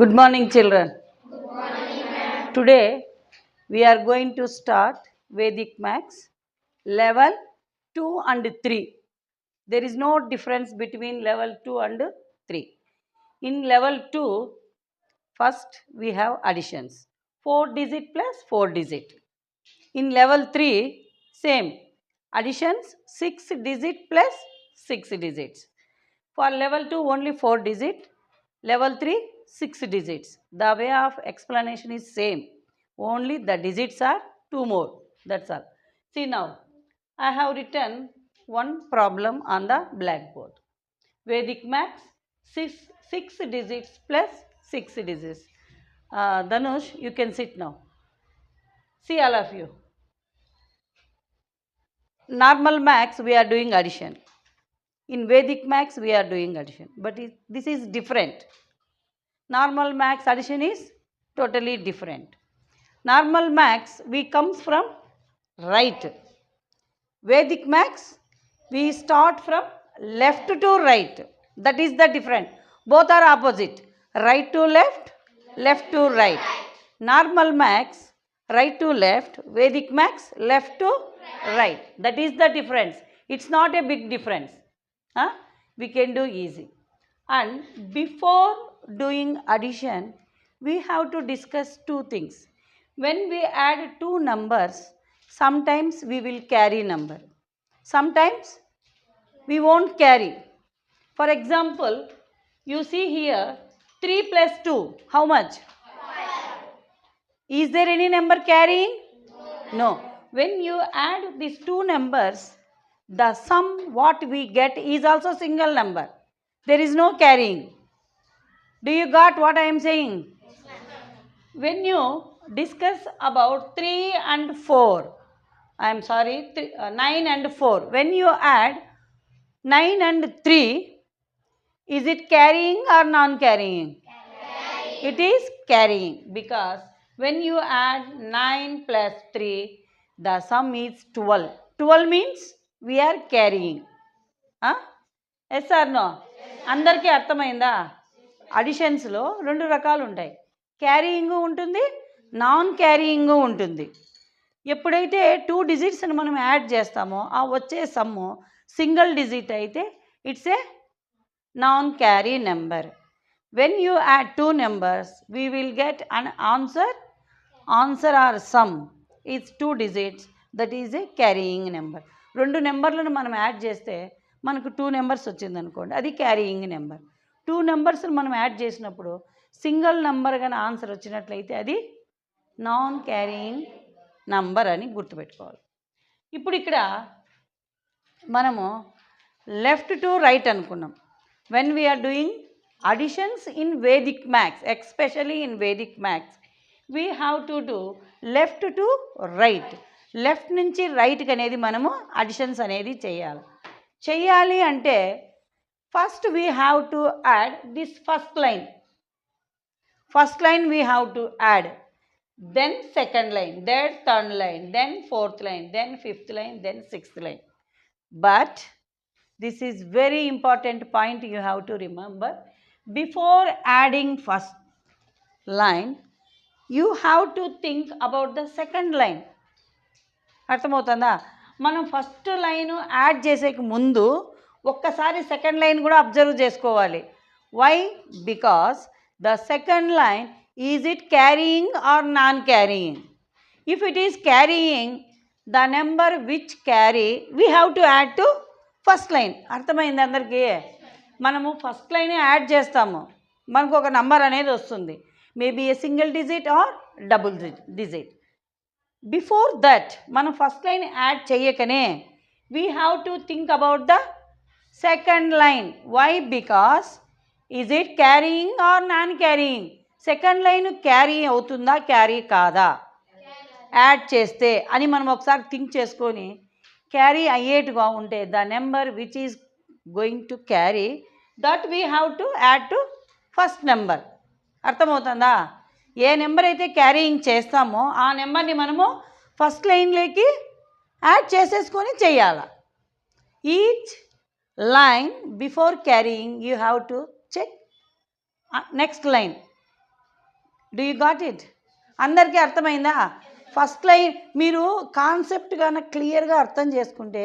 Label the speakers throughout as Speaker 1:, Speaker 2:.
Speaker 1: Good morning, children. Today we are going to start Vedic Maths level 2 and 3. There is no difference between level 2 and 3. In level 2, first we have additions, 4 digit plus 4 digit. In level 3, same, additions 6 digit plus 6 digits. For level 2, only 4 digit. Level 3, 6 digits. The way of explanation is same. Only the digits are 2 more. That's all. See now, I have written one problem on the blackboard. Vedic Maths, 6 digits plus 6 digits. Dhanush, you can sit now. See all of you. Normal Maths, we are doing addition. In Vedic Maths, we are doing addition. But this is different. Normal Maths addition is totally different. Normal Maths, we comes from right. Vedic Maths, we start from left to right. That is the difference. Both are opposite. Right to left, left to right. Normal Maths, right to left. Vedic Maths, left to right. That is the difference. It's not a big difference. We can do easy. And before doing addition, we have to discuss two things. When we add two numbers, sometimes we will carry number. Sometimes we won't carry. For example, you see here 3 plus 2, how much? 5. Is there any number carrying? No. When you add these two numbers, the sum what we get is also single number. There is no carrying. Do you got what I am saying? When you discuss about 3 and 4, I am sorry, 9 and 4. When you add 9 and 3, is it carrying or non-carrying? It is carrying, because when you add 9 plus 3, the sum is 12. 12 means we are carrying. Yes or no? అందరికీ అర్థమైందా? అడిషన్స్లో రెండు రకాలు ఉంటాయి. Carrying ఉంటుంది, non carrying ఉంటుంది. ఎప్పుడైతే 2 డిజిట్స్ని మనం add చేస్తామో ఆ వచ్చే సమ్ము సింగిల్ డిజిట్ అయితే it's a non carry number. When you add two numbers, we will get an answer or sum is 2 digits, that is a carrying number. రెండు నెంబర్లను మనం యాడ్ చేస్తే మనకు 2 నెంబర్స్ వచ్చింది అనుకోండి, అది క్యారీయింగ్ నెంబర్. 2 నెంబర్స్ మనం యాడ్ చేసినప్పుడు సింగిల్ నెంబర్ కానీ ఆన్సర్ వచ్చినట్లయితే అది నాన్ క్యారీయింగ్ నంబర్ అని గుర్తుపెట్టుకోవాలి. ఇప్పుడు ఇక్కడ మనము లెఫ్ట్ టు రైట్ అనుకున్నాం. When we are doing additions in Vedic Maths, especially in Vedic Maths, we have to do left to right. Left నుంచి రైట్కి అనేది మనము అడిషన్స్ అనేది చేయాలి అంటే first we have to add this first line we have to add, then second line, then third line, then fourth line, then fifth line, then sixth line. But this is very important point you have to remember. Before adding first line, you have to think about the second line. అర్థమవుతుందా? మనం first line add చేసేకి ముందు ఒక్కసారి second line కూడా observe చేసుకోవాలి. Why? Because the second line is it carrying or non carrying. If it is carrying, the number which carry we have to add to first line. అర్థమైంది అందరికీ? మనము first line add చేస్తాము, మనకు ఒక number అనేది వస్తుంది, maybe a single digit or double digit. Before that మనం first line add చేయకనే we have to think about the second line. Why? Because is it carrying or non carrying. Second line carry అవుతుందా, carry కాదా add చేస్తే అని మనం ఒకసారి think చేసుకొని carry అయ్యేట్టుగా ఉంటే the number which is going to carry, that we have to add to first number. అర్థమవుతుందా? ఏ నెంబర్ అయితే క్యారీయింగ్ చేస్తామో ఆ నెంబర్ని మనము ఫస్ట్ లైన్లోకి యాడ్ చేసేసుకొని చేయాలి. Each line before carrying you have to check next line. Do you got it? అందరికీ అర్థమైందా? ఫస్ట్ లైన్ మీరు కాన్సెప్ట్ కనుక క్లియర్గా అర్థం చేసుకుంటే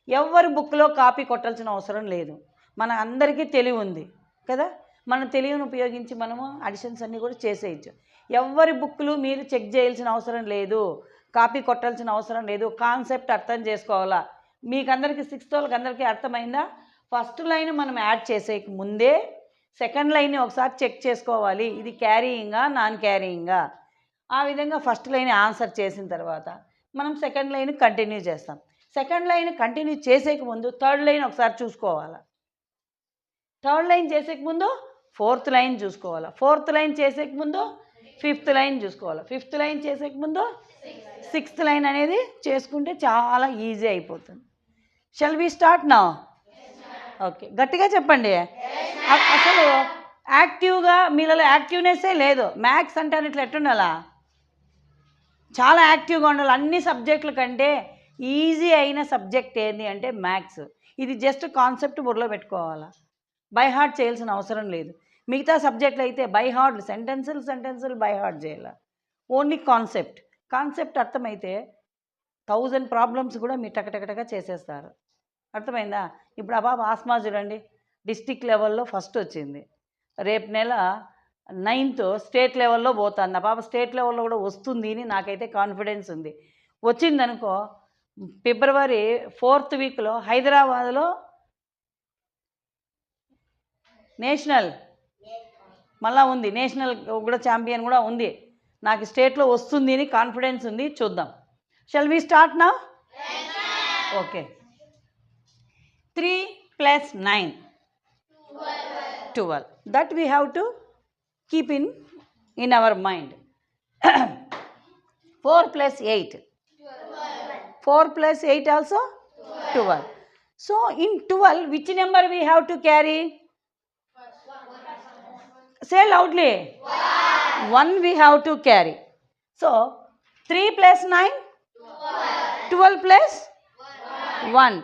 Speaker 1: ఎవరి బుక్లో కాపీ కొట్టాల్సిన అవసరం లేదు. మన అందరికీ తెలివి ఉంది కదా, మన తెలివిని ఉపయోగించి మనము అడిషన్స్ అన్నీ కూడా చేసేయచ్చు. ఎవరి బుక్లు మీరు చెక్ చేయాల్సిన అవసరం లేదు, కాపీ కొట్టాల్సిన అవసరం లేదు. కాన్సెప్ట్ అర్థం చేసుకోవాలా. మీకు అందరికీ 6th వాళ్ళకి అందరికీ అర్థమైందా? ఫస్ట్ లైన్ మనం యాడ్ చేసేకి ముందే సెకండ్ లైన్ని ఒకసారి చెక్ చేసుకోవాలి, ఇది క్యారీయింగా నాన్ క్యారీయింగా. ఆ విధంగా ఫస్ట్ లైన్ ఆన్సర్ చేసిన తర్వాత మనం సెకండ్ లైన్ కంటిన్యూ చేస్తాం. సెకండ్ లైన్ కంటిన్యూ చేసేక ముందు థర్డ్ లైన్ ఒకసారి చూసుకోవాలి. థర్డ్ లైన్ చేసేక ముందు ఫోర్త్ లైన్ చూసుకోవాలి. ఫోర్త్ లైన్ చేసేక ముందు ఫిఫ్త్ లైన్ చూసుకోవాలి. ఫిఫ్త్ లైన్ చేసేక ముందు 6th లైన్ అనేది చేసుకుంటే చాలా ఈజీ అయిపోతుంది. Shall we start now? Okay, గట్టిగా చెప్పండి. అసలు యాక్టివ్గా మీలో యాక్టివ్నెస్సే లేదు. మ్యాథ్స్ అంటే ఇట్లా ఎట్టుండాలా? చాలా యాక్టివ్గా ఉండాలి. అన్ని సబ్జెక్టుల కంటే ఈజీ అయిన సబ్జెక్ట్ ఏంటి అంటే మ్యాథ్స్. ఇది జస్ట్ కాన్సెప్ట్ బుర్రలో పెట్టుకోవాలా, బై హార్ట్ చేయాల్సిన అవసరం లేదు. మిగతా సబ్జెక్టులు అయితే బై హార్ట్ సెంటెన్సులు బై హార్ట్ చేయాలి. ఓన్లీ కాన్సెప్ట్ అర్థమైతే 1000 ప్రాబ్లమ్స్ కూడా మీరు టకటకటగా చేసేస్తారు. అర్థమైందా? ఇప్పుడు ఆ బాబు ఆస్మా చూడండి, డిస్ట్రిక్ట్ లెవెల్లో ఫస్ట్ వచ్చింది. రేపు నెల 9th స్టేట్ లెవెల్లో పోతుంది. ఆ పాప స్టేట్ లెవెల్లో కూడా వస్తుంది అని నాకైతే కాన్ఫిడెన్స్ ఉంది. వచ్చిందనుకో ఫిబ్రవరి 4th వీక్లో హైదరాబాద్లో నేషనల్ మళ్ళా ఉంది, నేషనల్ కూడా ఛాంపియన్ కూడా ఉంది. నాకు స్టేట్లో వస్తుంది అని కాన్ఫిడెన్స్ ఉంది. చూద్దాం. Shall we start now? Okay. 3 + 9 12. That we have to keep in our mind. 4 + 8 4 + 8 also 12. So in 12 which number we have to carry? Say loudly. 1 we have to carry. So 3 + 9 12 + 1.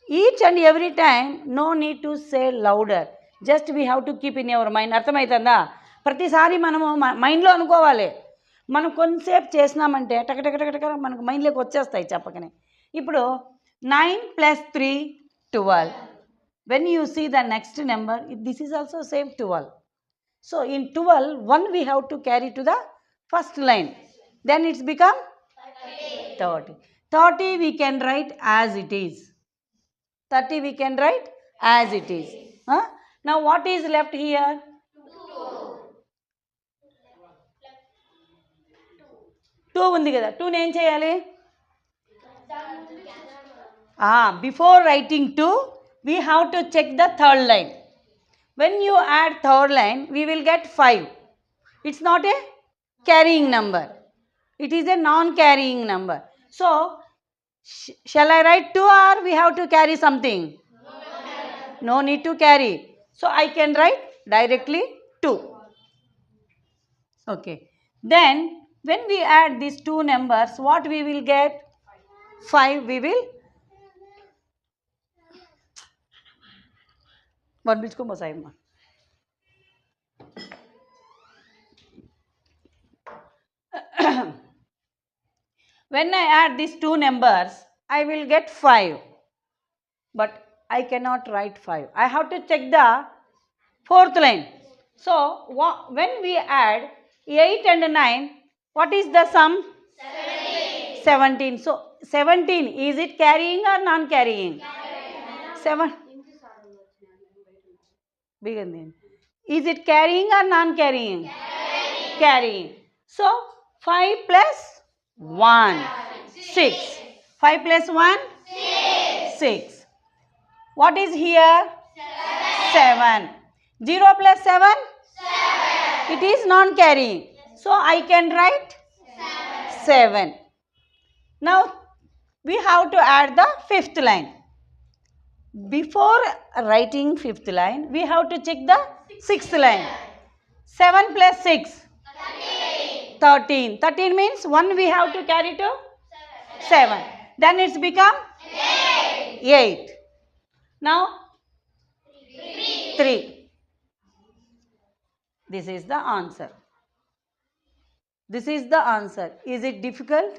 Speaker 1: Each and every time no need to say louder, just we have to keep in your mind. అర్థమవుతుందా? ప్రతిసారి మనము మైండ్లో అనుకోవాలి. మనం కొంతసేపు చేసినామంటే టకటకటక మనకు మైండ్లోకి వచ్చేస్తాయి చెప్పకనే. ఇప్పుడు 9 + 3 12. When you see the next number, this is also same 12. So in 12 1 we have to carry to the first line, then it's become 30. 30 we can write as it is. 30 we can write as it is. Now what is left here? 2 ఉంది కదా, 2ని ఏం చేయాలి? Before writing 2 we have to check the third line. When you add third line we will get 5. It's not a carrying number, it is a non-carrying number. So shall I write 2 or we have to carry something? No need to carry. So I can write directly 2. Okay. Then when we add these two numbers, what we will get? 5 we will. One bichko mosaima. When I add these two numbers, I will get 5. But I cannot write 5. I have to check the fourth line. So when we add 8 and 9, what is the sum? 17. So 17, is it carrying or non-carrying? 7. Begin then. Is it carrying or non-carrying? Carrying. So 5 + 1 6. 5 + 1 6. What is here? 7. 0 + 7 it is non-carrying. So I can write 7. Now we have to add the fifth line. Before writing fifth line we have to check the sixth line. 7 + 6 13. 13 means 1 we have to carry to 7. Then it's become 8. Now 3. This is the answer. This is the answer. Is it difficult?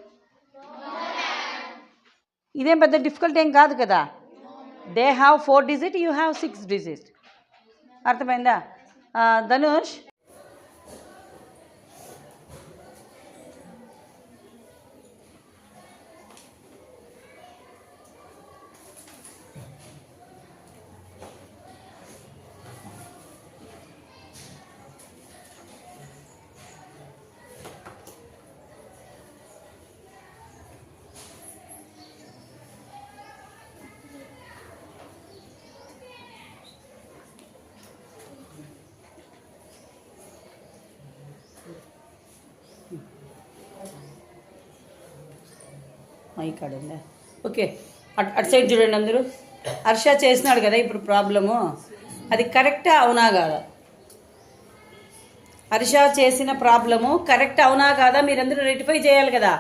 Speaker 1: ఇదేం పెద్ద difficult ఏం కాదు కదా. They have 4 digits, you have 6 digits. అర్థమైందా? Dhanush, mic ఆడుందా? Okay, అటు side చూడండి అందరూ. హర్ష చేసినాడు కదా ఇప్పుడు ప్రాబ్లము, అది కరెక్టా అవునా కాదా? హర్ష చేసిన ప్రాబ్లము కరెక్ట్ అవునా కాదా మీరందరూ రెక్టిఫై చేయాలి కదా.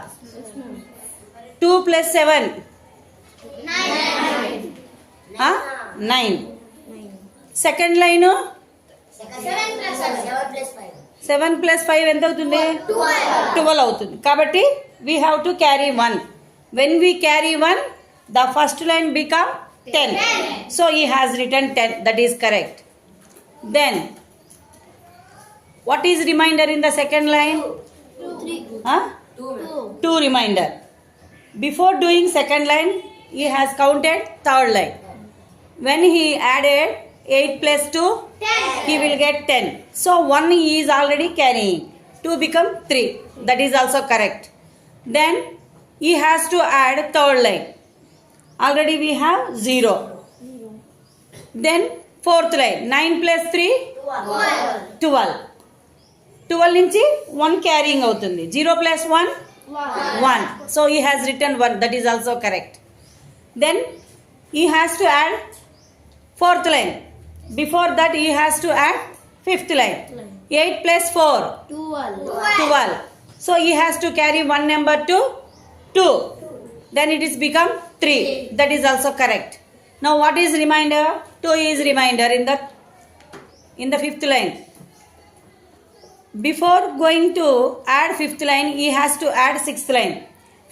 Speaker 1: 2 + 7 9. సెకండ్ లైను 7 + 5 ఎంత అవుతుంది? 12 అవుతుంది. కాబట్టి we have to carry 1. When we carry 1, the first line become 10. So he has written 10. That is correct. Then what is remainder in the second line? 2 remainder. Before doing second line, he has counted third line. When he added 8 + 2, 10. He will get 10. So 1 he is already carrying. 2 become 3. That is also correct. Then he has to add third line. Already we have 0. Then fourth line 9 + 3 12. 12 నుంచి 1 carrying అవుతుంది. 0 + 1 1. So he has written 1. That is also correct. Then he has to add fourth line. Before that he has to add fifth line. 8 + 4 12. So he has to carry one number to 2. Then it is become 3. That is also correct. Now what is remainder? 2 is remainder in the fifth line. Before going to add fifth line, he has to add sixth line.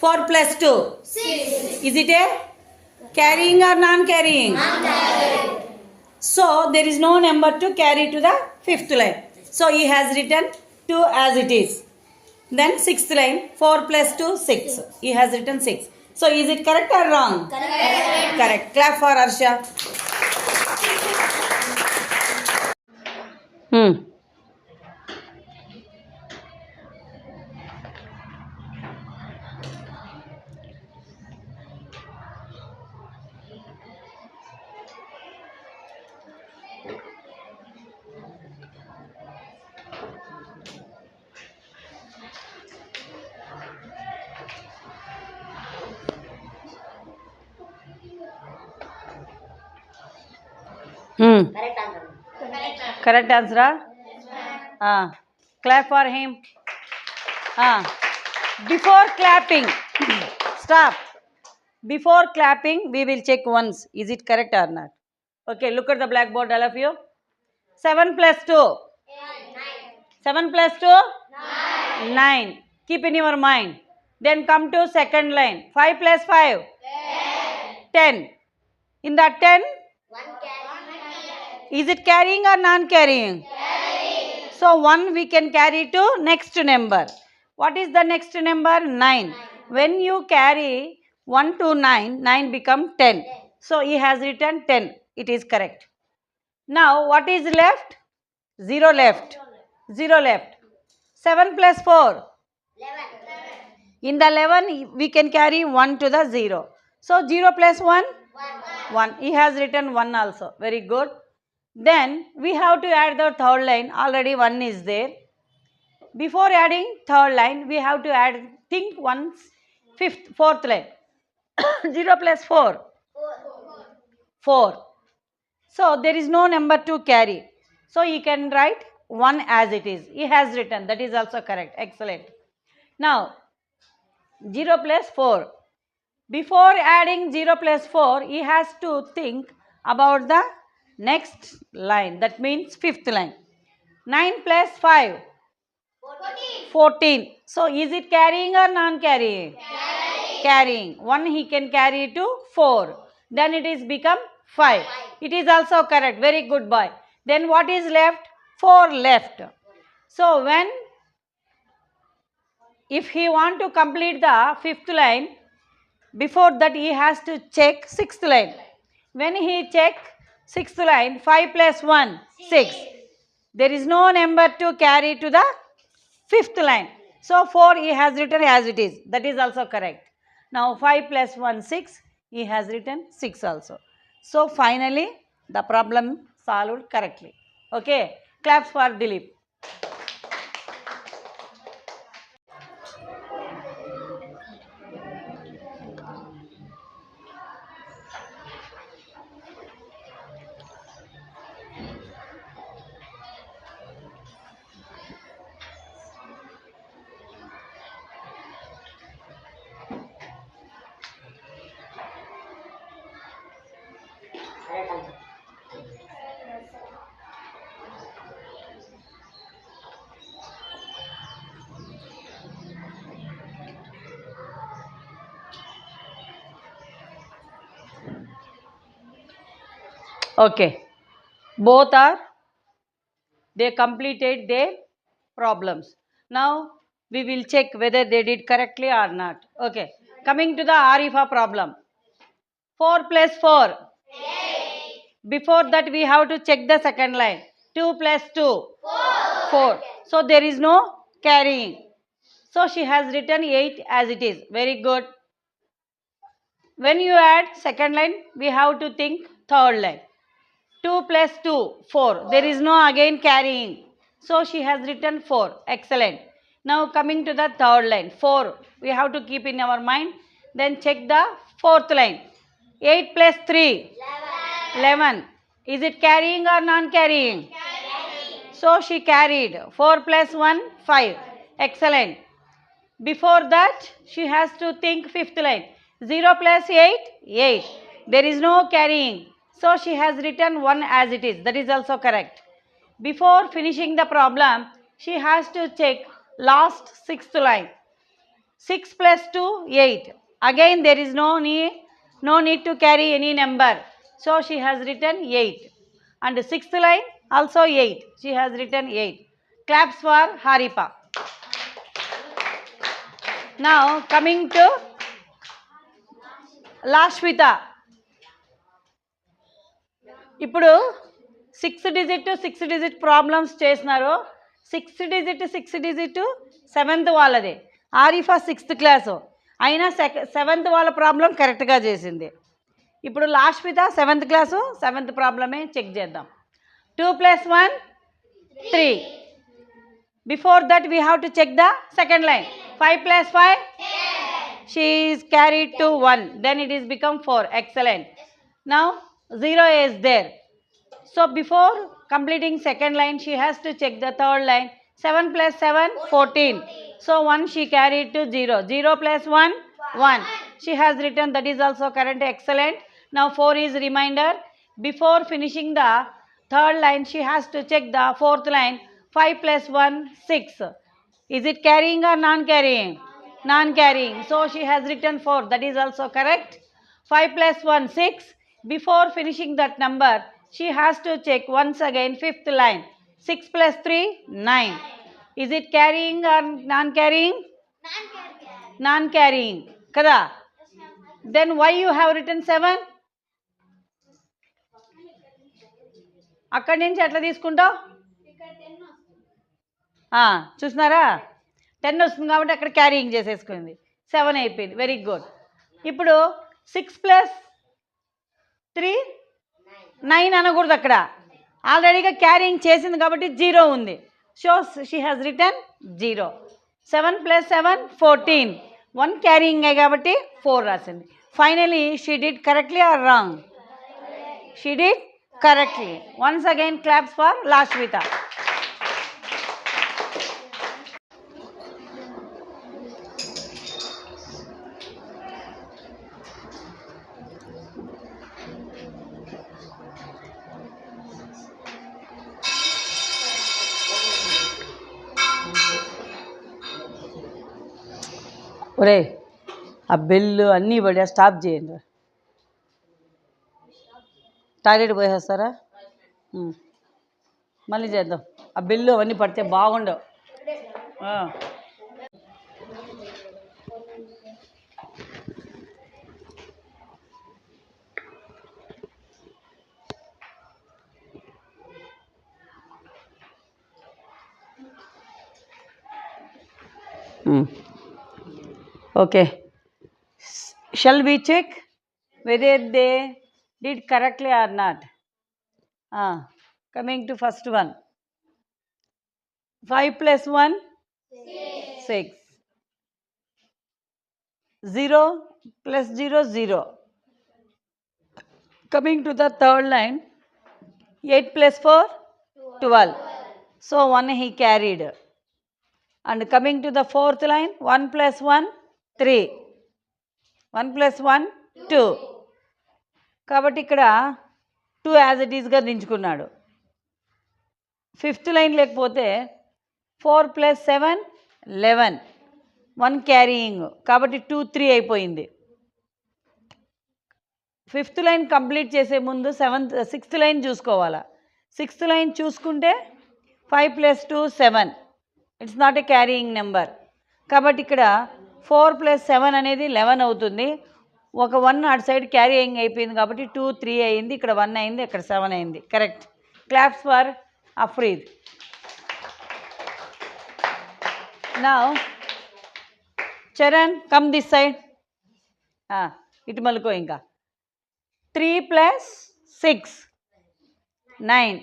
Speaker 1: 4 + 2 6. Is it a carrying or non-carrying? Non-carrying. So there is no number to carry to the fifth line. So he has written 2 as it is. Then sixth line 4 + 2 6. He has written 6. So is it correct or wrong? Correct. Correct. Clap for Harsha. Correct answer. Clap for him. Before clapping, stop. Before clapping, we will check once. Is it correct or not? Okay, look at the blackboard, all of you. 7 + 2. 7 + 2? 9. Keep in your mind. Then come to second line. 5 + 5? 10. In that 10? Is it carrying or non-carrying? Carrying. So 1 we can carry to next number. What is the next number? 9. When you carry 1 to 9, 9 become 10. So he has written 10. It is correct. Now what is left? 0 left. 0 left. 7 + 4? 11. In the 11 we can carry 1 to the 0. So 0 + 1? 1. He has written 1 also. Very good. Then we have to add the third line. Already 1 is there. Before adding third line, we have to add, think once, fourth line. 0 + 4? 4. So there is no number to carry. So he can write 1 as it is. He has written. That is also correct. Excellent. Now 0 + 4. Before adding 0 + 4, he has to think about the next line. That means fifth line. 9 + 5? 14. So is it carrying or non-carrying? Carrying. 1 he can carry to 4. Then it is become 5. It is also correct. Very good boy. Then what is left? 4 left. So if he want to complete the fifth line, before that he has to check sixth line. When he check sixth line, 5 plus 1, 6. There is no number to carry to the fifth line. So 4 he has written as it is. That is also correct. Now 5 plus 1, 6. He has written 6 also. So finally the problem solved correctly. Okay. Claps for Dilip. Okay. Both they completed their problems. Now we will check whether they did correctly or not. Okay. Coming to the Arifa problem. 4 plus 4. 8. Before that we have to check the second line. 2 plus 2. 4. So there is no carrying. So she has written 8 as it is. Very good. When you add second line, we have to think third line. 2 plus 2, 4. There is no again carrying. So she has written 4. Excellent. Now coming to the third line. 4. We have to keep in our mind. Then check the fourth line. 8 plus 3. 11. Is it carrying or non-carrying? Carrying. So she carried. 4 plus 1, 5. Excellent. Before that, she has to think fifth line. 0 plus 8, 8. There is no carrying. So she has written 1 as it is. That is also correct. Before finishing the problem, she has to check last sixth line. 6 plus 2, 8. Again there is no need to carry any number. So she has written 8. And sixth line also 8. She has written 8. Claps for Haripa. Now coming to Lashwita. ఇప్పుడు 6 digit problems చేస్తున్నారు. 6 digit 7th వాళ్ళదే. Arifa 6th class అయినా 7th వాళ్ళ problem కరెక్ట్గా చేసింది. ఇప్పుడు లాస్ట్విత 7th class 7th ప్రాబ్లమే check చేద్దాం. 2 plus 1, 3. Before that we have to check the second line. 5 plus 5, 10. She is carried to 1. Then it is become 4. Excellent. Now 0 is there. So before completing second line, she has to check the third line. 7 plus 7, 14. So 1 she carried to 0. 0 plus 1, 1. She has written, that is also correct. Excellent. Now 4 is reminder. Before finishing the third line, she has to check the fourth line. 5 plus 1, 6. Is it carrying or non-carrying? Non-carrying. So she has written 4. That is also correct. 5 plus 1, 6. Before finishing that number, she has to check once again fifth line. 6 plus 3, 9. Is it carrying or non-carrying? Non-carrying. Kada? Then why you have written 7? అక్కడి నుంచి ఎట్లా తీసుకుంటావు? చూస్తున్నారా? 10 వస్తుంది కాబట్టి అక్కడ carrying చేసేసుకుంది. 7 అయిపోయింది. Very good. ఇప్పుడు 6 ప్లస్ 3, 9 అనకూడదు అక్కడ. ఆల్రెడీగా క్యారీయింగ్ చేసింది కాబట్టి 0 ఉంది. So she has return 0. 7 plus 7, 14. 1 carrying కాబట్టి 4 రాసింది. Finally she did correctly or wrong? She did correctly. Once again claps for Lashwita. ఒరే ఆ బెల్లు అన్నీ పడి స్టాప్ చేయండి. టాయిలెట్ పోయేస్తారా? మళ్ళీ చేద్దాం. ఆ బెల్లు అవన్నీ పడితే బాగుండవు. Okay. Shall we check whether they did correctly or not? Coming to first one. 5 plus 1? 6. 0 plus 0, 0. Coming to the third line. 8 plus 4? 12. So 1 he carried. And coming to the fourth line. 1 plus 1? 3. 1 plus 1? 2. కాబట్టి ఇక్కడ 2 as it ఈస్గా దించుకున్నాడు. Fifth line లేకపోతే 4 plus 7? 11. 1 carrying కాబట్టి 2, 3 అయిపోయింది. Fifth line complete చేసే ముందు sixth line చూసుకోవాలా. Sixth line చూసుకుంటే 5 plus 2, 7. It's not a carrying number. కాబట్టి ఇక్కడ 4 plus 7 అనేది 11 అవుతుంది. ఒక 1 అటు సైడ్ క్యారీయింగ్ అయిపోయింది కాబట్టి 2, 3 అయింది. ఇక్కడ 1 అయింది, ఇక్కడ 7 అయింది. Correct. Claps for Afridi. Now Charan come this side. ఇటు మలుకో. ఇంకా 3 plus 6, 9.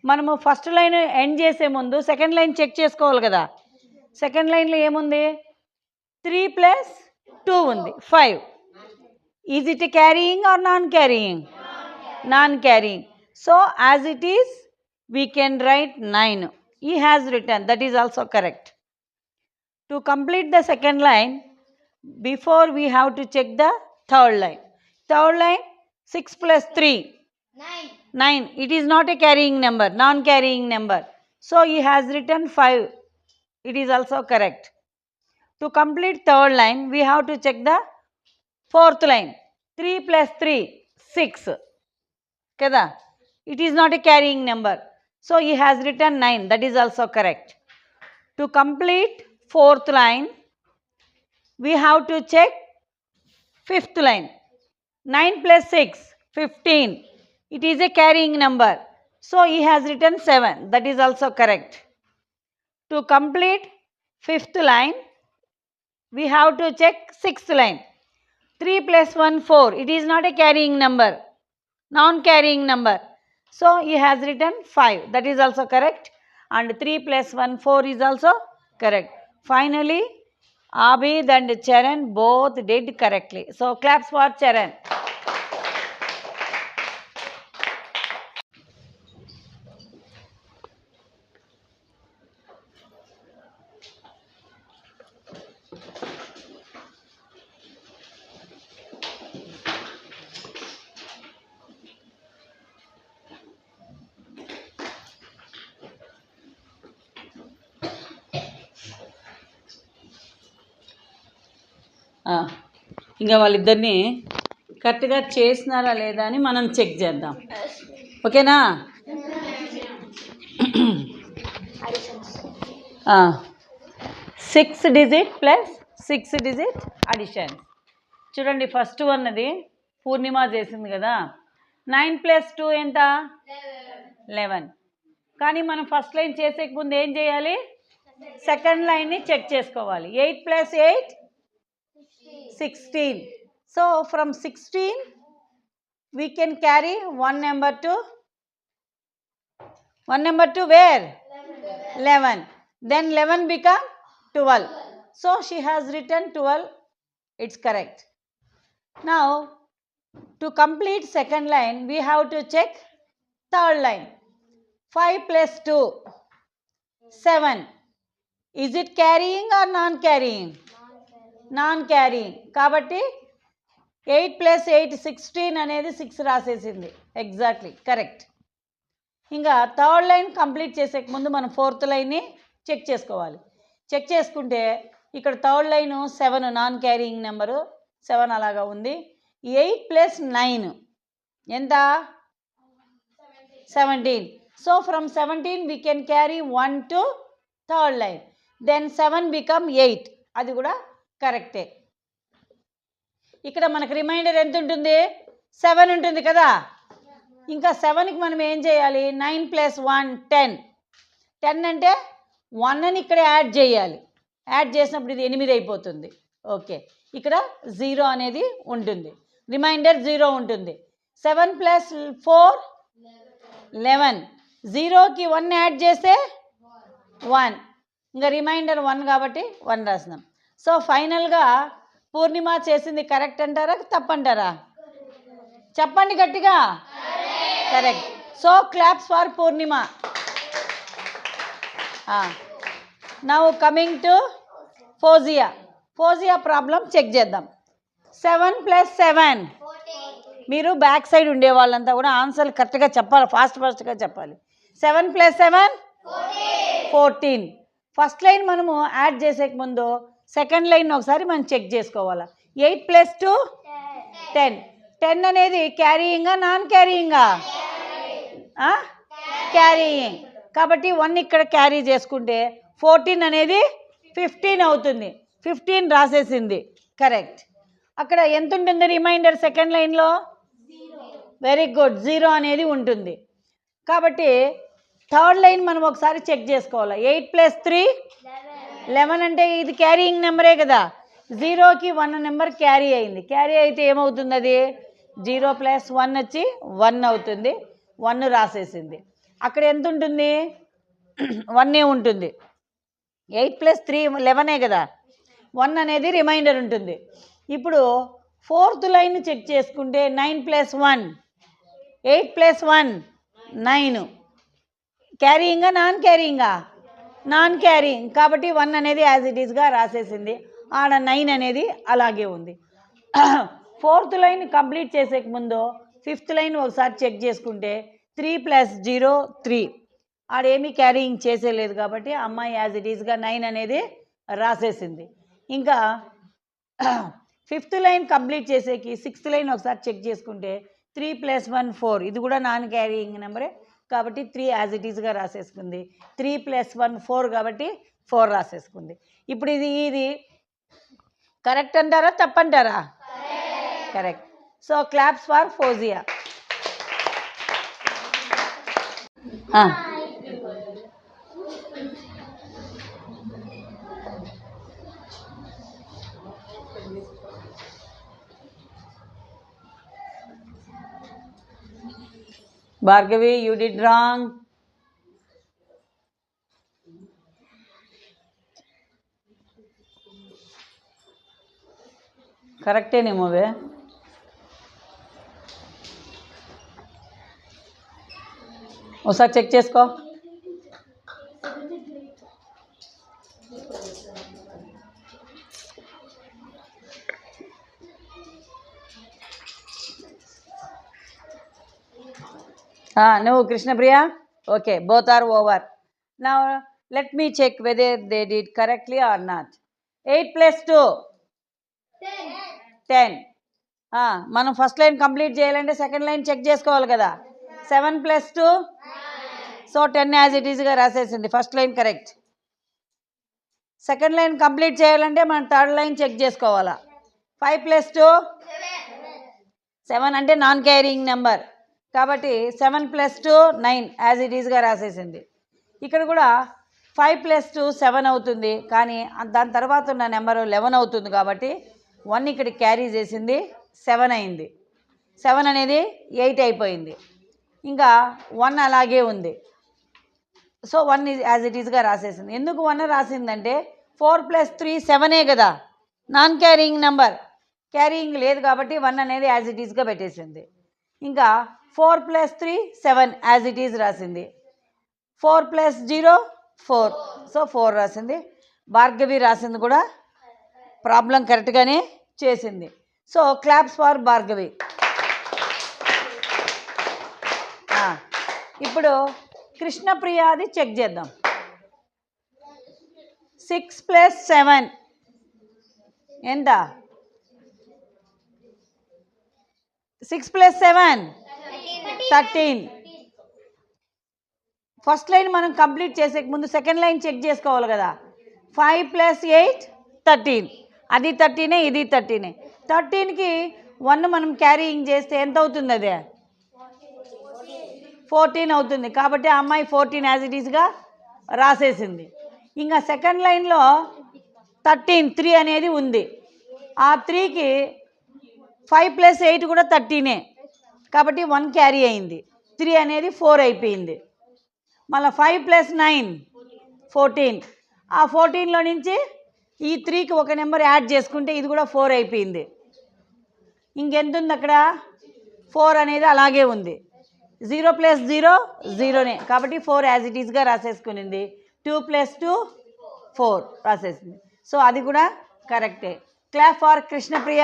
Speaker 1: మనము ఫస్ట్ లైన్ ఎండ్ చేసే ముందు సెకండ్ లైన్ చెక్ చేసుకోవాలి కదా. సెకండ్ లైన్లో ఏముంది? 3 plus 2 ఉంది, 5. Is it carrying or non carrying? Non carrying. So as it is we can write 9. He has written. That is also correct. To complete the second line, before we have to check the third line. Third line, 6 plus 3? 9. It is not a carrying number, non-carrying number. So he has written 5. It is also correct. To complete third line, we have to check the fourth line. 3 plus 3? 6. Kada? It is not a carrying number. So he has written 9. That is also correct. To complete fourth line, we have to check fifth line. 9 plus 6? 15. It is a carrying number. So he has written 7. That is also correct. To complete fifth line, we have to check sixth line. 3 plus 1, 4. It is not a carrying number, non-carrying number. So he has written 5. That is also correct. And 3 plus 1, 4 is also correct. Finally, Abid and Charan both did correctly. So claps for Charan. ఇంకా వాళ్ళిద్దరిని కరెక్ట్గా చేసినారా లేదా అని మనం check చేద్దాం. ఓకేనా? 6 digit plus 6 digit addition. చూడండి, ఫస్ట్ వన్ అది పూర్ణిమ చేసింది కదా. 9 plus 2 ఎంత? 11. కానీ మనం ఫస్ట్ లైన్ చేసే ముందు ఏం చేయాలి? సెకండ్ లైన్ని చెక్ చేసుకోవాలి. 8 plus 8? 16. So from 16 we can carry one number to where? 11. Then 11 become 12. So she has written 12. It's correct. Now to complete second line, we have to check third line. 5 plus 2? 7. Is it carrying or non-carrying? Non-carrying. కాబట్టి 8 plus 8, 16 అనేది 6 రాసేసింది. Exactly correct. ఇంకా third line complete చేసే ముందు మనం fourth లైన్ని check చేసుకోవాలి. Check చేసుకుంటే ఇక్కడ third line 7 non carrying number 7 అలాగా ఉంది. 8 ప్లస్ 9 ఎంత? 17. So from 17 we can carry 1 to third line. దెన్ 7 become 8. అది కూడా కరెక్టే. ఇక్కడ మనకు రిమైండర్ ఎంత ఉంటుంది? 7 ఉంటుంది కదా. ఇంకా 7కి మనం ఏం చేయాలి? 9 ప్లస్ 1 10. 10 అంటే 1 అని ఇక్కడ యాడ్ చేయాలి. యాడ్ చేసినప్పుడు ఇది 8 అయిపోతుంది. ఓకే, ఇక్కడ 0 అనేది ఉంటుంది, రిమైండర్ 0 ఉంటుంది. 7 ప్లస్ 4 11. 0కి 1 యాడ్ చేస్తే 1, ఇంకా రిమైండర్ 1 కాబట్టి 1 రాసినాం. సో ఫైనల్గా పూర్ణిమ చేసింది కరెక్ట్ అంటారా తప్పంటారా? చెప్పండి గట్టిగా. Correct. So claps for Purnima. Now coming to Fouzia. Fouzia problem check చేద్దాం. 7 ప్లస్ 7. మీరు బ్యాక్ సైడ్ ఉండే వాళ్ళంతా కూడా ఆన్సర్లు కరెక్ట్గా చెప్పాలి, ఫాస్ట్గా చెప్పాలి. 7 ప్లస్ 7 14. ఫస్ట్ లైన్ మనము యాడ్ చేసేక ముందు సెకండ్ లైన్ ఒకసారి మనం చెక్ చేసుకోవాలి. 8 ప్లస్ 2 10. 10 అనేది క్యారీయింగా నాన్ క్యారీయింగా? క్యారీయింగ్ కాబట్టి 1 ఇక్కడ క్యారీ చేసుకుంటే 14 అనేది 15 అవుతుంది. 15 రాసేసింది, కరెక్ట్. అక్కడ ఎంత ఉంటుంది రిమైండర్ సెకండ్ లైన్లో? వెరీ గుడ్, 0 అనేది ఉంటుంది. కాబట్టి థర్డ్ లైన్ మనం ఒకసారి చెక్ చేసుకోవాలి. 8 ప్లస్ 3 11 అంటే ఇది క్యారీయింగ్ నెంబరే కదా. 0కి 1 నెంబర్ క్యారీ అయింది. క్యారీ అయితే ఏమవుతుంది? అది 0 ప్లస్ 1 వచ్చి 1 అవుతుంది. 1 రాసేసింది. అక్కడ ఎంత ఉంటుంది? 1 ఉంటుంది. 8 ప్లస్ 3 11 కదా. 1 అనేది రిమైండర్ ఉంటుంది. ఇప్పుడు ఫోర్త్ లైన్ చెక్ చేసుకుంటే 9 ప్లస్ 1 8 ప్లస్ 1 9. క్యారీయింగా నాన్ క్యారీయింగా? నాన్ క్యారీయింగ్ కాబట్టి 1 అనేది యాజ్ ఇట్ ఈస్గా రాసేసింది. ఆడ 9 అనేది అలాగే ఉంది. ఫోర్త్ లైన్ కంప్లీట్ చేసేక ముందు ఫిఫ్త్ లైన్ ఒకసారి చెక్ చేసుకుంటే 3 ప్లస్ 0 3. ఆడేమీ క్యారీయింగ్ చేసేలేదు కాబట్టి అమ్మాయి యాజ్ ఇట్ ఈస్గా 9 అనేది రాసేసింది. ఇంకా ఫిఫ్త్ లైన్ కంప్లీట్ చేసేకి సిక్స్త్ లైన్ ఒకసారి చెక్ చేసుకుంటే 3 ప్లస్ 1 4. ఇది కూడా నాన్ క్యారీయింగ్ నెంబరే కాబట్టి 3 యాజ్ ఇట్ ఈస్గా రాసేసుకుంది. 3 ప్లస్ 1 4 కాబట్టి 4 రాసేసుకుంది. ఇప్పుడు ఇది కరెక్ట్ అంటారా తప్పంటారా? Correct. So claps for Fozia. Bhargavi, you did wrong. కరెక్టేనేమో వే. ఒకసారి చెక్ చేసుకో. No, Krishnapriya? Okay, both are over. Now, let me check whether they did correctly or not. 8 plus 2? 10. మనం ఫస్ట్ లైన్ కంప్లీట్ చేయాలంటే సెకండ్ లైన్ చెక్ చేసుకోవాలి కదా. 7 plus 2? So 10 as it ఈస్గా రాసేసింది. First line correct. Second line complete చేయాలంటే మనం third line check చేసుకోవాలా. 5 plus 2? 7 అంటే నాన్ క్యారీయింగ్ నెంబర్ కాబట్టి 7 plus 2 9 యాజ్ ఇట్ ఈస్గా రాసేసింది. ఇక్కడ కూడా 5 plus 2 7 అవుతుంది, కానీ దాని తర్వాత ఉన్న నెంబర్ 11 అవుతుంది కాబట్టి 1 ఇక్కడ క్యారీ చేసింది 7 అయింది. 7 అనేది 8 అయిపోయింది. ఇంకా 1 అలాగే ఉంది. సో 1 యాజ్ ఇట్ ఈస్గా రాసేసింది. ఎందుకు 1 రాసిందంటే 4 plus 3 7 కదా, నాన్ క్యారీయింగ్ నెంబర్. క్యారీయింగ్ లేదు కాబట్టి 1 అనేది యాజ్ ఇట్ ఈస్గా పెట్టేసింది. ఇంకా 4 plus 3 7 యాజ్ ఇట్ ఈజ్ రాసింది. 4 plus 0 4. సో 4 రాసింది. భార్గవి రాసింది కూడా ప్రాబ్లం కరెక్ట్గానే చేసింది. So claps for Bhargavi. ఇప్పుడు కృష్ణప్రియది చెక్ చేద్దాం. 6 plus 7 ఎంత 6 + 7 13. ఫస్ట్ లైన్ మనం కంప్లీట్ చేసే ముందు సెకండ్ లైన్ చెక్ చేసుకోవాలి కదా. 5 + 8 13. అది 13, ఇది 13. 13కి 1 మనం క్యారీయింగ్ చేస్తే ఎంత అవుతుంది? అదే 14 అవుతుంది. కాబట్టి ఆ అమ్మాయి 14 యాజ్ ఇట్ ఈస్గా రాసేసింది. ఇంకా సెకండ్ లైన్లో 13 3 అనేది ఉంది. ఆ 3కి 5 + 8 కూడా 13. కాబట్టి 1 క్యారీ అయింది. 3 అనేది 4 అయిపోయింది. మళ్ళీ 5 + 9 14. ఆ 14లో నుంచి ఈ 3కి ఒక నెంబర్ యాడ్ చేసుకుంటే ఇది కూడా 4 అయిపోయింది. ఇంకెంత ఉంది అక్కడ? 4 అనేది అలాగే ఉంది. 0 + 0 0నే. కాబట్టి 4 యాజ్ ఇట్ ఈస్గా రాసేసుకునింది. 2 + 2 4 రాసేసింది. సో అది కూడా కరెక్టే. Clap for Krishnapriya.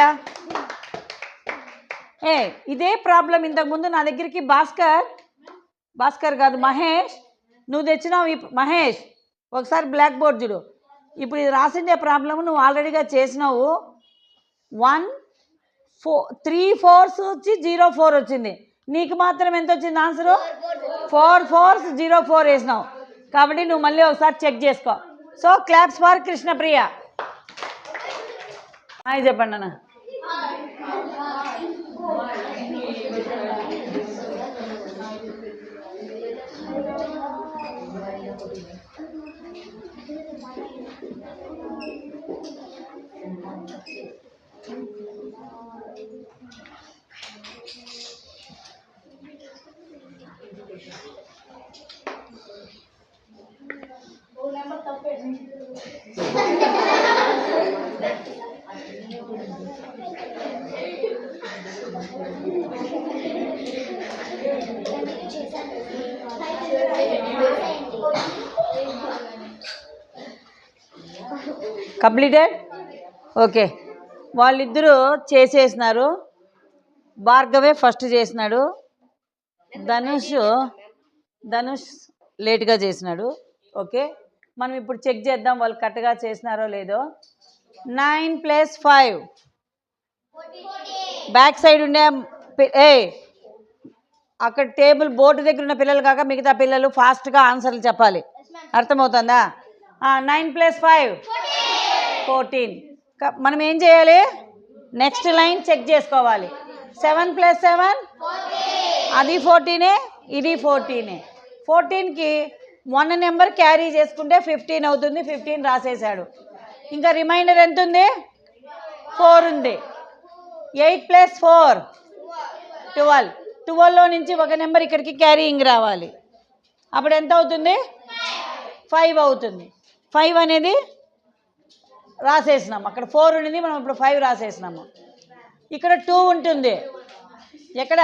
Speaker 1: ఇదే ప్రాబ్లం ఇంతకుముందు నా దగ్గరికి భాస్కర్ కాదు మహేష్, నువ్వు తెచ్చినావు. మహేష్ ఒకసారి బ్లాక్ బోర్డ్ చూడు. ఇప్పుడు ఇది రాసిందే ప్రాబ్లమ్ నువ్వు ఆల్రెడీగా చేసినావు. 3 4s వచ్చి 0 4 వచ్చింది. నీకు మాత్రం ఎంత వచ్చింది ఆన్సరు? 4 4s 0 4 వేసినావు. కాబట్టి నువ్వు మళ్ళీ ఒకసారి చెక్ చేసుకో. So claps for Krishnapriya. Hi చెప్పండి అన్న. కంప్లీటెడ్. ఓకే, వాళ్ళిద్దరూ చేసేసినారు. భార్గవే ఫస్ట్ చేసినాడు, ధనుష్ లేట్గా చేసినాడు. ఓకే, మనం ఇప్పుడు చెక్ చేద్దాం వాళ్ళు కరెక్ట్గా చేసినారో లేదో. 9 + 5 బ్యాక్ సైడ్ ఉండే అక్కడ టేబుల్ బోర్డు దగ్గర ఉన్న పిల్లలు కాక మిగతా పిల్లలు ఫాస్ట్గా ఆన్సర్లు చెప్పాలి. అర్థమవుతుందా? 9 + 5 14. మనం ఏం చేయాలి? నెక్స్ట్ లైన్ చెక్ చేసుకోవాలి. 7 + 7 అది 14, ఇది 14. 14కి 1 నెంబర్ క్యారీ చేసుకుంటే 15 అవుతుంది. 15 రాసేసాడు. ఇంకా రిమైండర్ ఎంత ఉంది? 4 ఉంది. 8 + 4 12. 12లో నుంచి ఒక నెంబర్ ఇక్కడికి క్యారీయింగ్ రావాలి. అప్పుడు ఎంత అవుతుంది? 5 అవుతుంది. 5 అనేది రాసేసినాము. అక్కడ 4 ఉండింది, మనం ఇప్పుడు 5 రాసేసినాము. ఇక్కడ 2 ఉంటుంది. ఎక్కడ?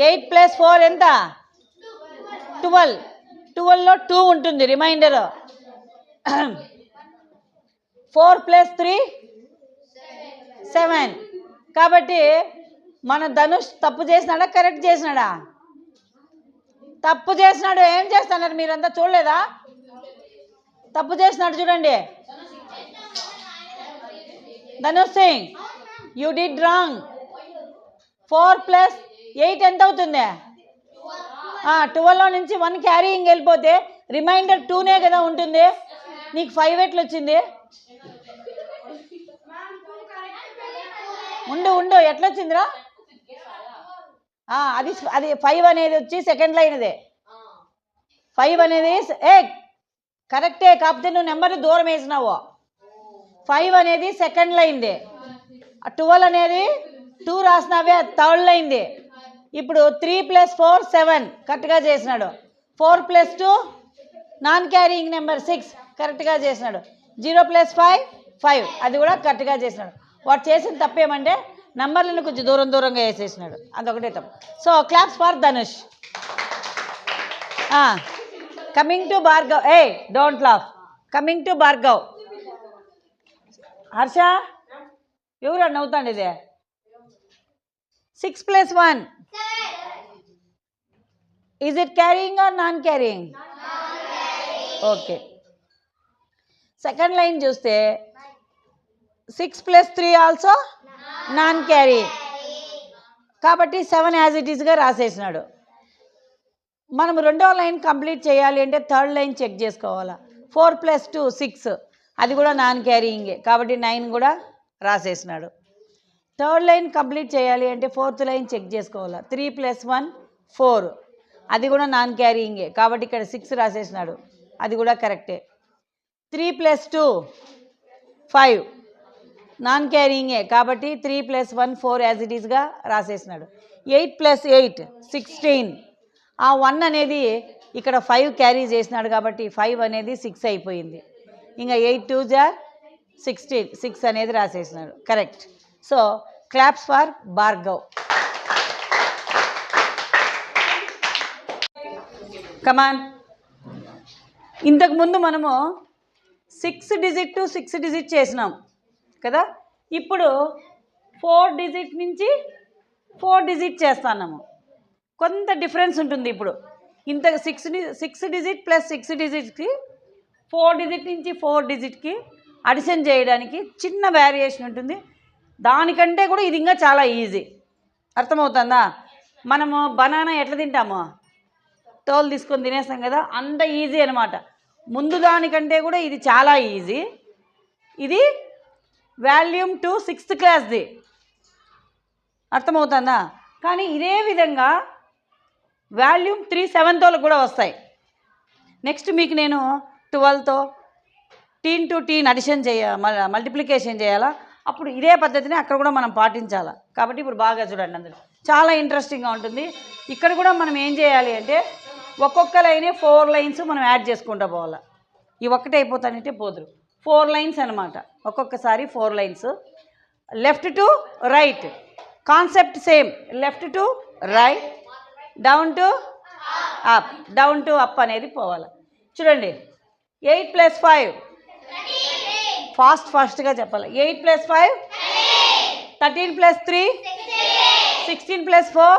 Speaker 1: 8 + 4 ఎంత? 12. 12లో 2 ఉంటుంది రిమైండర్. 4 + 3 7. కాబట్టి మన ధనుష్ తప్పు చేసినాడా కరెక్ట్ చేసినాడా? తప్పు చేసినాడు. ఏం చేస్తున్నారు మీరంతా? చూడలేదా? తప్పు చేసినాడు చూడండి. Dhanush Singh you did wrong. 4 + 8 ఎంత అవుతుంది? 12లో నుంచి 1 క్యారీయింగ్ వెళ్ళిపోతే రిమైండర్ 2నే కదా ఉంటుంది. నీకు 5 ఎట్లు వచ్చింది? ఉండు ఎట్లొచ్చిందిరా? అది 5 అనేది వచ్చి సెకండ్ లైన్. అదే 5 అనేది కరెక్టే, కాకపోతే నువ్వు నెంబర్ని దూరం వేసినావు. 5 అనేది సెకండ్ లైన్ది. 12 అనేది 2 రాసినావే థర్డ్ లైన్ది. ఇప్పుడు 3 + 4 7 కరెక్ట్గా చేసినాడు. 4 + 2 నాన్ క్యారీయింగ్ నెంబర్ 6 కరెక్ట్గా చేసినాడు. 0 + 5 5 అది కూడా కరెక్ట్గా చేసినాడు. వాడు చేసిన తప్పేమంటే నంబర్లను కొంచెం దూరంగా వేసేసినాడు. అదొకటే తప్పు. So claps for Dhanush. Coming to Bhargav. Don't laugh. Coming to Bhargav. Harsha ఎవరు నవ్వుతాండి? ఇదే 6 + 1 is it carrying or non carrying? Okay, second line చూస్తే 6 + 3 ఆల్సో నాన్ క్యారీ, కాబట్టి 7 యాజ్ ఇట్ ఈస్గా రాసేసినాడు. మనం రెండవ లైన్ కంప్లీట్ చేయాలి అంటే థర్డ్ లైన్ చెక్ చేసుకోవాలా. 4 + 2 6, అది కూడా నాన్ క్యారీయింగే, కాబట్టి 9 కూడా రాసేసినాడు. థర్డ్ లైన్ కంప్లీట్ చేయాలి అంటే ఫోర్త్ లైన్ చెక్ చేసుకోవాలా. 3 + 1 4, అది కూడా నాన్ క్యారీయింగే, కాబట్టి ఇక్కడ 6 రాసేసినాడు, అది కూడా కరెక్టే. 3 + 2 5, నాన్ క్యారీయింగే, కాబట్టి 3 + 1 4 యాజ్ ఇట్ ఈస్గా రాసేసినాడు. 8 + 8 16, ఆ 1 అనేది ఇక్కడ 5 క్యారీ చేసినాడు కాబట్టి 5 అనేది 6 అయిపోయింది. ఇంకా 8 2 16, 6 అనేది రాసేసినాడు, correct. So claps for Bhargav. Come on. ఇంతకుముందు మనము 6 డిజిట్ టు 6 డిజిట్ చేసినాం కదా, ఇప్పుడు 4 డిజిట్ నుంచి 4 డిజిట్ చేస్తున్నాము. కొంత డిఫరెన్స్ ఉంటుంది. ఇప్పుడు ఇంత 6 డిజిట్ ప్లస్ 6 డిజిట్కి 4 డిజిట్ నుంచి 4 డిజిట్కి అడిషన్ చేయడానికి చిన్న వేరియేషన్ ఉంటుంది. దానికంటే కూడా ఇది ఇంకా చాలా ఈజీ. అర్థమవుతుందా? మనము బనానా ఎట్లా తింటామో, తోలు తీసుకొని తినేస్తాం కదా, అంత ఈజీ అనమాట. ముందు దానికంటే కూడా ఇది చాలా ఈజీ. ఇది వాల్యూమ్ 2 6th క్లాస్ది, అర్థమవుతుందా? కానీ ఇదే విధంగా వాల్యూమ్ 3 7th వాళ్ళకి కూడా వస్తాయి. నెక్స్ట్ మీకు నేను 12తో టీన్ టు టీన్ అడిషన్ మల్టిప్లికేషన్ చేయాలా, అప్పుడు ఇదే పద్ధతిని అక్కడ కూడా మనం పాటించాలా. కాబట్టి ఇప్పుడు బాగా చూడండి, అందరూ చాలా ఇంట్రెస్టింగ్గా ఉంటుంది. ఇక్కడ కూడా మనం ఏం చేయాలి అంటే ఒక్కొక్క లైనే 4 లైన్స్ మనం యాడ్ చేసుకుంటూ పోవాలి. ఈ ఒక్కటే అయిపోతానంటే పోదురు, 4 లైన్స్ అనమాట. ఒక్కొక్కసారి 4 lines, left to right, concept same, left to right, down to up, down to up అనేది పోవాలి. చూడండి, 8 + 5, ఫాస్ట్గా చెప్పాలి. 8 + 5 13 + 3 16 + 4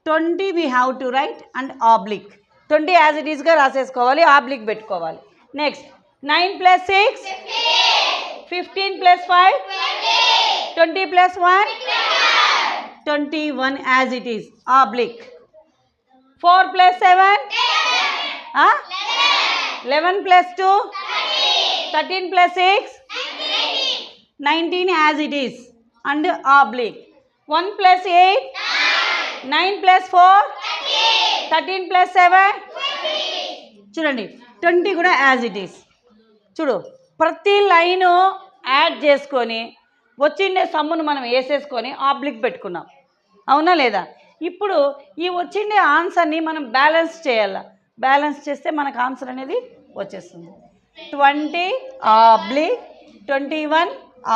Speaker 1: 20 we have to write and oblique. 20 as it ఈస్గా రాసేసుకోవాలి, ఆబ్లిక్ పెట్టుకోవాలి. Next 9 + 6 15 + 5 20 + 1 21 as it is, oblique. 4 + 7 11 + 2 13 + 6 19 as it is and oblique. 1 + 8 9 + 4 13 + 7 చూడండి, 20 కూడా యాజ్ ఇట్ ఈస్. చూడు, ప్రతి లైను యాడ్ చేసుకొని వచ్చిండే సమ్మును మనం వేసేసుకొని ఆబ్లిక్ పెట్టుకున్నాం, అవునా లేదా? ఇప్పుడు ఈ వచ్చిండే ఆన్సర్ని మనం బ్యాలెన్స్ చేయాలి. బ్యాలెన్స్ చేస్తే మనకు ఆన్సర్ అనేది వచ్చేస్తుంది. 20 ఆబ్లిక్ 21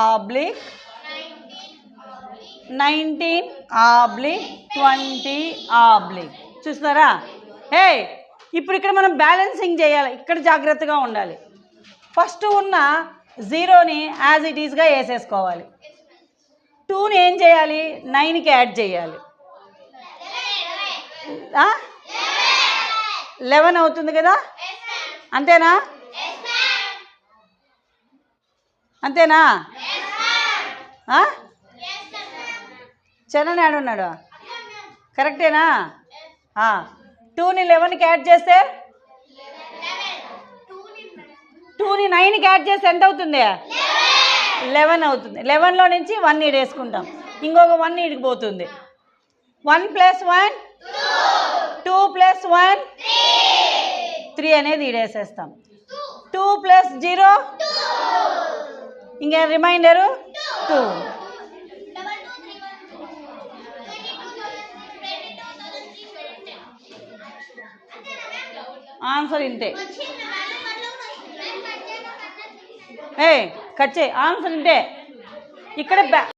Speaker 1: ఆబ్లిక్ 19 ఆబ్లిక్ 20 ఆబ్లిక్. చూస్తారా? ఇప్పుడు ఇక్కడ మనం బ్యాలెన్సింగ్ చేయాలి, ఇక్కడ జాగ్రత్తగా ఉండాలి. ఫస్ట్ ఉన్న 0ని యాజ్ ఇట్ ఈస్గా వేసేసుకోవాలి. 2ని ఏం చేయాలి, 9కి యాడ్ చేయాలి. 11 అవుతుంది కదా, అంతేనా? అంతేనా? చరణ్ ఆడున్నాడు, కరెక్టేనా? 2ని 11కి యాడ్ చేస్తే 2ని 9కి యాడ్ చేస్తే ఎంత అవుతుంది? 11 అవుతుంది. 11లో నుంచి 1 ఈడ వేసుకుంటాం, ఇంకొక 1 ఈడికి పోతుంది. 1 + 1 2 + 1 3 అనేది ఈడేసేస్తాం. 2 + 0 ఇంకా రిమైండరు 2. ఆన్సర్ ఇంతే. కట్ చేయి, ఆన్సర్ ఇంతే. ఇక్కడ